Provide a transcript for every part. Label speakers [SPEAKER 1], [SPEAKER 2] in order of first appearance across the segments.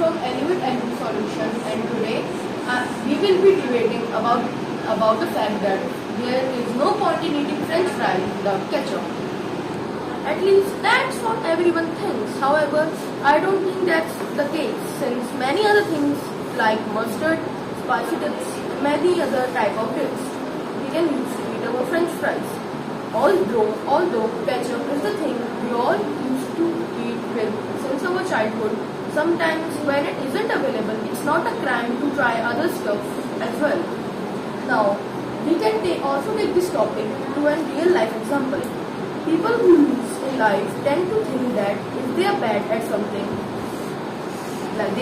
[SPEAKER 1] from Elevate Energy Solution, and today we will be debating about the fact that there is no point in eating French fries without ketchup. At least that's what everyone thinks. However, I don't think that's the case, since many other things like mustard, spicy dips, many other type of dips we can use to eat our French fries. Although ketchup is the thing we all used to eat with since our childhood, sometimes when it isn't available, it's not a crime to try other stuff as well. Now, we can also take this topic to a real life example. People who lose in life tend to think that if they are bad at something like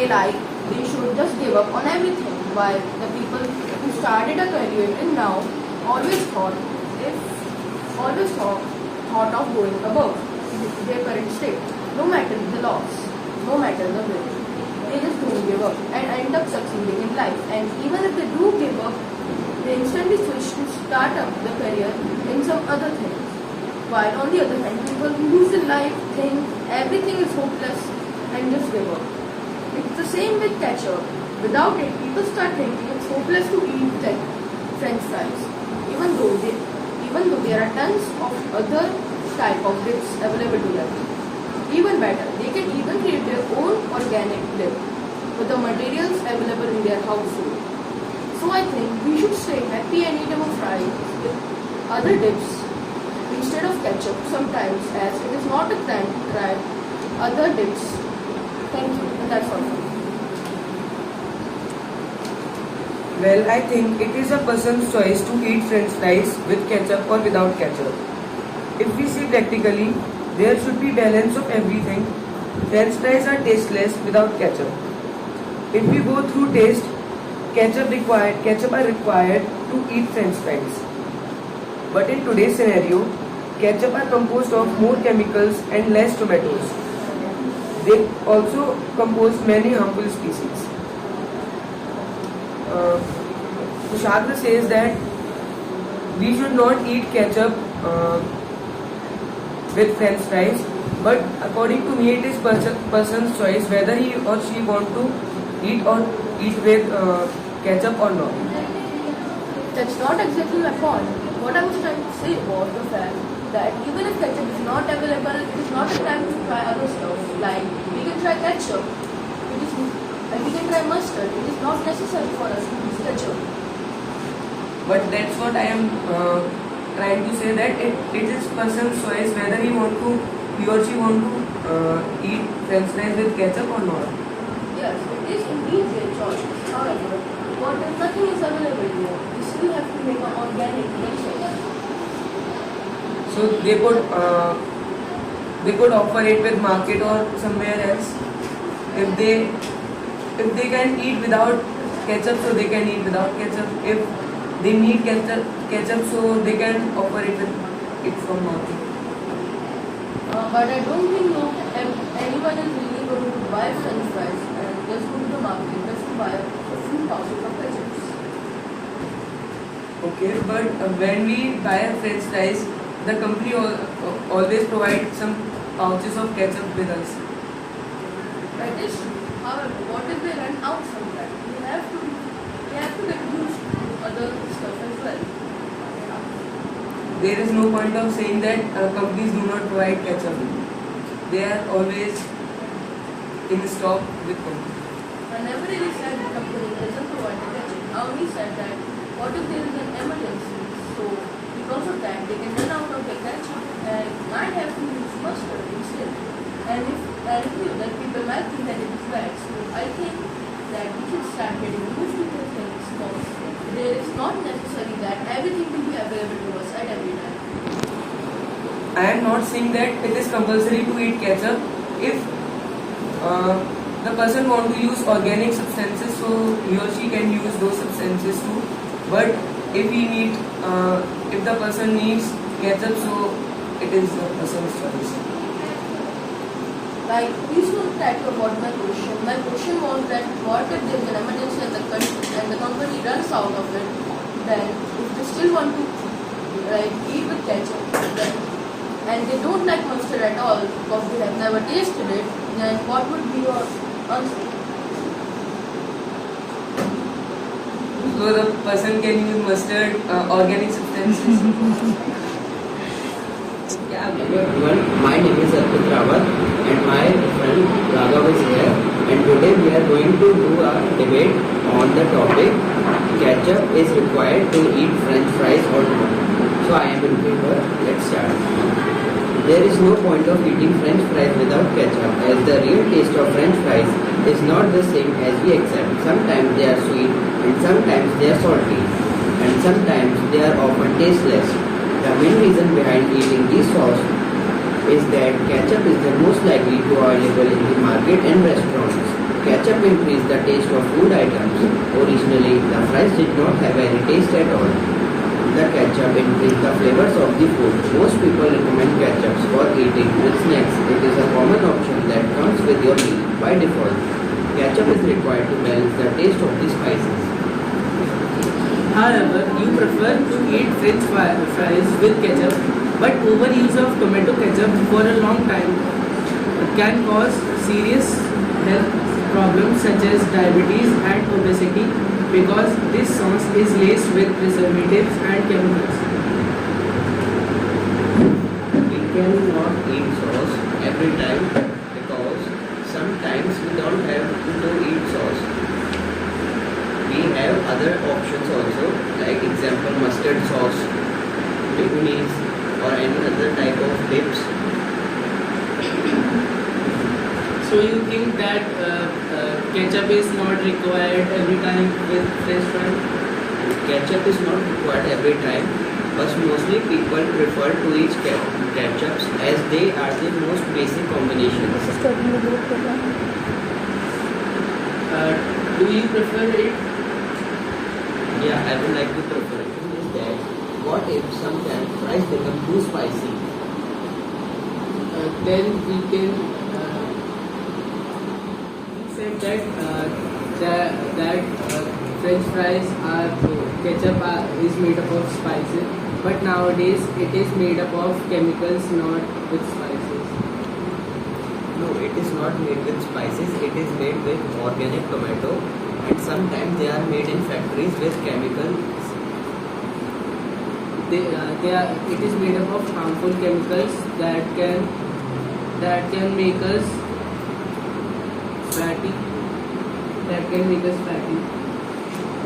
[SPEAKER 1] they should just give up on everything. While the people who started a career and now always thought of going above their current state, no matter the loss, no matter the win. They just don't give up and end up succeeding in life. And even if they do give up, they instantly switch to start up the career in some other things. While on the other hand, people who lose in life think everything is hopeless and just give up. It's the same with ketchup. Without it, people start thinking it's hopeless to eat like French fries, even though there are tons of other type of dips available to them. Even better, they can even create their own organic dip with the materials available in their household. So I think we should stay happy and eat our fries with other dips instead of ketchup sometimes, as it is not a crime to try other dips. Thank you, and that's all for me.
[SPEAKER 2] Well, I think it is a person's choice to eat French fries with ketchup or without ketchup. If we see practically, there should be balance of everything. French fries are tasteless without ketchup. If we go through taste, ketchup are required to eat French fries. But in today's scenario, ketchup are composed of more chemicals and less tomatoes. They also compose many harmful species. Kushagra says that we should not eat ketchup with French fries, but according to me, it is person's choice whether he or she want to eat with ketchup or not.
[SPEAKER 1] That's not exactly my point. What I was trying to say was the fact that even if ketchup is not available, it is not a time to try other stuff. Like we can try ketchup, and we can try mustard. It is not necessary for us to use ketchup.
[SPEAKER 2] But that's what I am trying to say, that it is person's choice whether he or she want to eat French fries with ketchup or not.
[SPEAKER 1] Yes, it is indeed their choice. However, what if nothing is available here? We still have to make an organic mixture.
[SPEAKER 2] So they could offer it with market or somewhere else. If they can eat without ketchup, so they can eat without ketchup. If they need ketchup, so they can offer it from market.
[SPEAKER 1] But I don't think anyone is really going to buy French fries and just go to the market just to buy a few pouches of ketchup.
[SPEAKER 2] Okay, but when we buy a French fries, the company always provides some pouches of ketchup with us.
[SPEAKER 1] That is true. However, what if they run out sometime? They have to get used to other stuff as well.
[SPEAKER 2] There is no point of saying that companies do not provide ketchup. They are always in stock with companies.
[SPEAKER 1] I never really said the company doesn't provide the ketchup. I only said that what if there is an emergency? So because of that, they can run out of the ketchup and might have to use mustard instead. And if people might think that it is bad, so I think that we should start getting used to the things because there is not necessary that everything will be available to us at every time.
[SPEAKER 2] I am not saying that it is compulsory to eat ketchup. If the person want to use organic substances, so he or she can use those substances too. But if the person needs ketchup, so it is the person's choice.
[SPEAKER 1] Like, please don't try to avoid my question. My question was that what if there is an emergency in the country and the company runs out of it, then if they still want to eat with ketchup, then, and they don't like mustard at all because they have never tasted it, then what would be your answer?
[SPEAKER 2] So the person can use mustard, organic substances. Yeah.
[SPEAKER 3] Hello everyone, my name is Arpit Rawat and my friend Raghav is here, and today we are going to do a debate on the topic ketchup is required to eat french fries or not. So I am in favor. Let's start. There is no point of eating french fries without ketchup, as the real taste of french fries is not the same as we accept. Sometimes they are sweet and sometimes they are salty and sometimes they are often tasteless. The main reason behind eating this sauce is that ketchup is the most likely to available in the market and restaurants. Ketchup increases the taste of food items. Originally, the fries did not have any taste at all. The ketchup increased the flavors of the food. Most people recommend ketchup for eating with snacks. It is a common option that comes with your meal by default. Ketchup is required to balance the taste of the spices.
[SPEAKER 4] However, you prefer to eat french fries with ketchup, but overuse of tomato ketchup for a long time can cause serious health problems such as diabetes and obesity, because this sauce is laced with preservatives and chemicals.
[SPEAKER 3] We cannot eat sauce every time because sometimes we don't have to eat sauce. We have other options also, like example mustard sauce, mayonnaise, or any other type of dips.
[SPEAKER 4] So you think that ketchup is not required every time with french fries?
[SPEAKER 3] Ketchup is not required every time, but mostly people prefer to eat ketchups as they are the most basic combinations.
[SPEAKER 4] Do you prefer it?
[SPEAKER 3] Yeah, I would like to prefer it. Is that what if sometimes fries become too spicy?
[SPEAKER 4] Then we can say that French fries are ketchup is made up of spices, but nowadays it is made up of chemicals, not with spices.
[SPEAKER 3] No, it is not made with spices. It is made with organic tomato, and sometimes they are made in factories with chemicals.
[SPEAKER 4] It is made up of harmful chemicals that can make us fatty.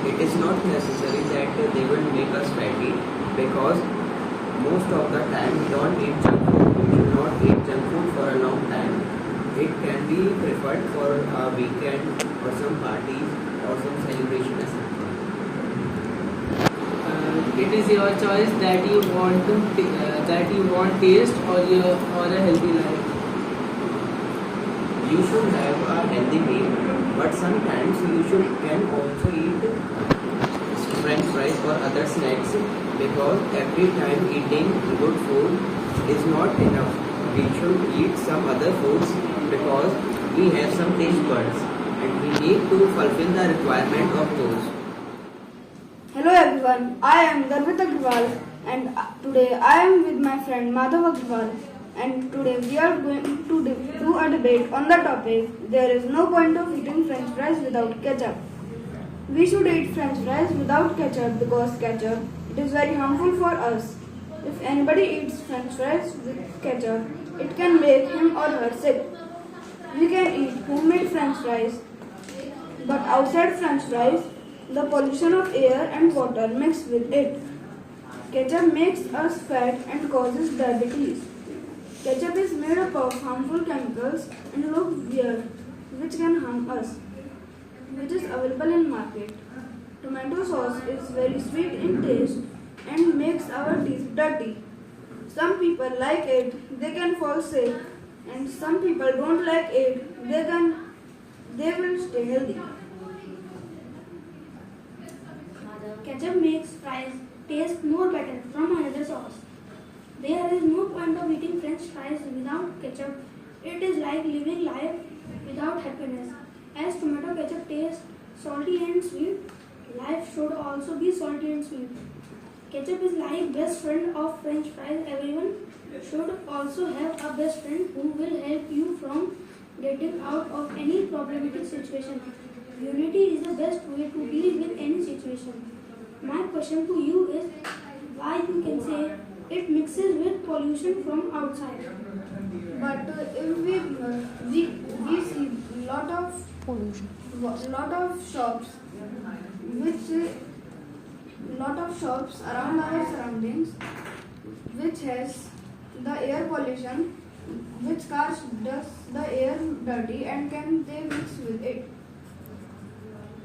[SPEAKER 3] It is not necessary that they will make us fatty, because most of the time we don't eat junk food. We should not eat junk food for a long time. It can be preferred for a weekend or some parties or some celebration or something.
[SPEAKER 4] It is your choice that you want taste or a healthy life.
[SPEAKER 3] You should have a healthy meal, but sometimes can also eat french fries or other snacks, because every time eating good food is not enough. We should eat some other foods because we have some taste buds and we need to fulfill the requirement of those.
[SPEAKER 5] Hello everyone, I am Garvit Agrawal and today I am with my friend Madhav Agrawal, and today we are going to do a debate on the topic there is no point of eating french fries without ketchup. We should eat french fries without ketchup because ketchup it is very harmful for us. If anybody eats french fries with ketchup, it can make him or her sick. We can eat homemade french fries, but outside french fries, the pollution of air and water mixed with it. Ketchup makes us fat and causes diabetes. Ketchup is made up of harmful chemicals and look weird, which can harm us, which is available in market. Tomato sauce is very sweet in taste and makes our teeth dirty. Some people like it, they can fall sick, and some people don't like it, they will stay healthy.
[SPEAKER 6] Ketchup makes fries taste more better from another sauce. There is no point of eating french fries without ketchup. It is like living life without happiness. As tomato ketchup tastes salty and sweet, life should also be salty and sweet. Ketchup is like best friend of french fries. Everyone should also have a best friend who will help you from getting out of any problematic situation. Unity is the best way to deal with any situation. My question to you is why you can say it mixes with pollution from outside.
[SPEAKER 5] But if we see lot of shops which lot of shops around our surroundings which has the air pollution, which cars does the air dirty and can they mix with it.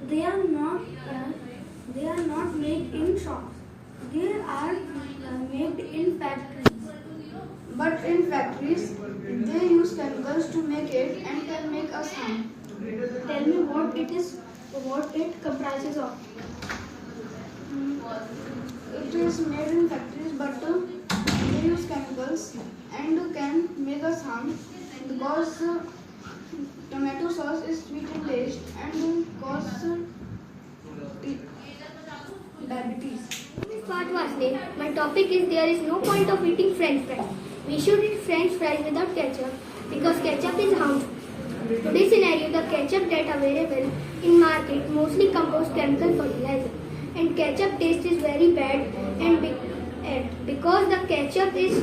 [SPEAKER 6] They are not made in shops. They are made in factories.
[SPEAKER 5] But in factories, they use chemicals to make it and can make us harm.
[SPEAKER 6] Tell me what it comprises of.
[SPEAKER 5] It is made in factories, but they use chemicals and can make us harm because tomato sauce is sweet in taste and cause diabetes.
[SPEAKER 7] Part Vasde. My topic is there is no point of eating French fries. We should eat French fries without ketchup because ketchup is harmful. Today's scenario, the ketchup that available in market mostly compose chemical fertilizer, and ketchup taste is very bad. And because the ketchup is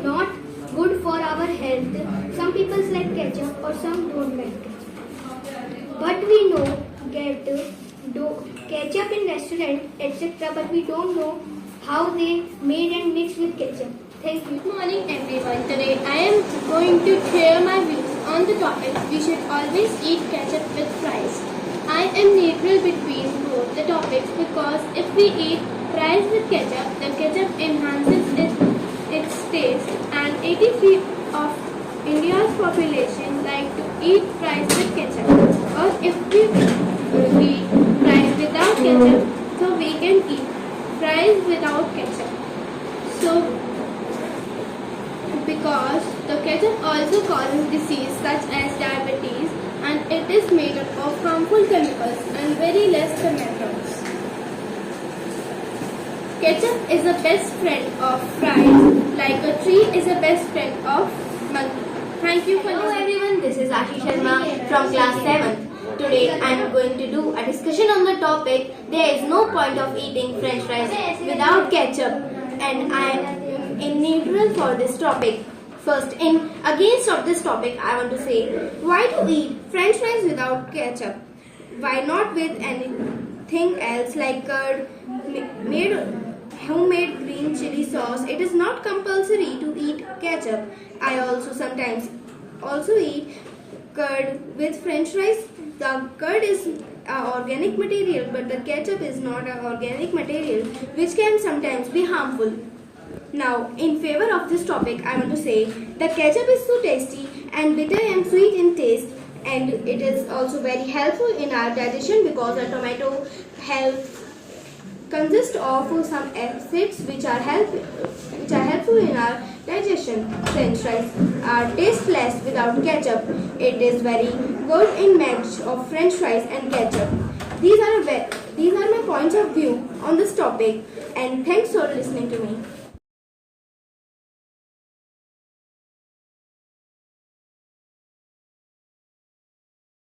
[SPEAKER 7] not good for our health, some people like ketchup or some don't like ketchup. But we know get ketchup in restaurant etc. But we don't know how they made and mixed with ketchup. Thank you.
[SPEAKER 8] Good morning everyone. Today I am going to share my views on the topic we should always eat ketchup with fries. I am neutral between both the topics because if we eat fries with ketchup, the ketchup enhances its taste and 83% of India's population like to eat fries with ketchup. Or if we eat fries without ketchup, so we can eat fries without ketchup. So because the ketchup also causes disease such as diabetes and it is made up of harmful chemicals and very less tomatoes. Ketchup is the best friend of fries like a tree is the best friend of monkey. Thank you for
[SPEAKER 7] Hello
[SPEAKER 8] listening.
[SPEAKER 7] everyone, this is Ashish Sharma from class 7. Today I am going to do a discussion on the topic there is no point of eating French fries without ketchup, and I am in neutral for this topic. First, in against of this topic, I want to say why to eat French fries without ketchup? Why not with anything else like curd, made homemade green chili sauce? It is not compulsory to eat ketchup. I also sometimes also eat curd with French fries. The curd is organic material, but the ketchup is not an organic material, which can sometimes be harmful. Now, in favor of this topic, I want to say the ketchup is so tasty and bitter and sweet in taste, and it is also very helpful in our digestion because the tomato consists of some acids which are helpful in our digestion. French fries are tasteless without ketchup. It is very good in match of French fries and ketchup. These are my points of view on this topic, and thanks for listening to me.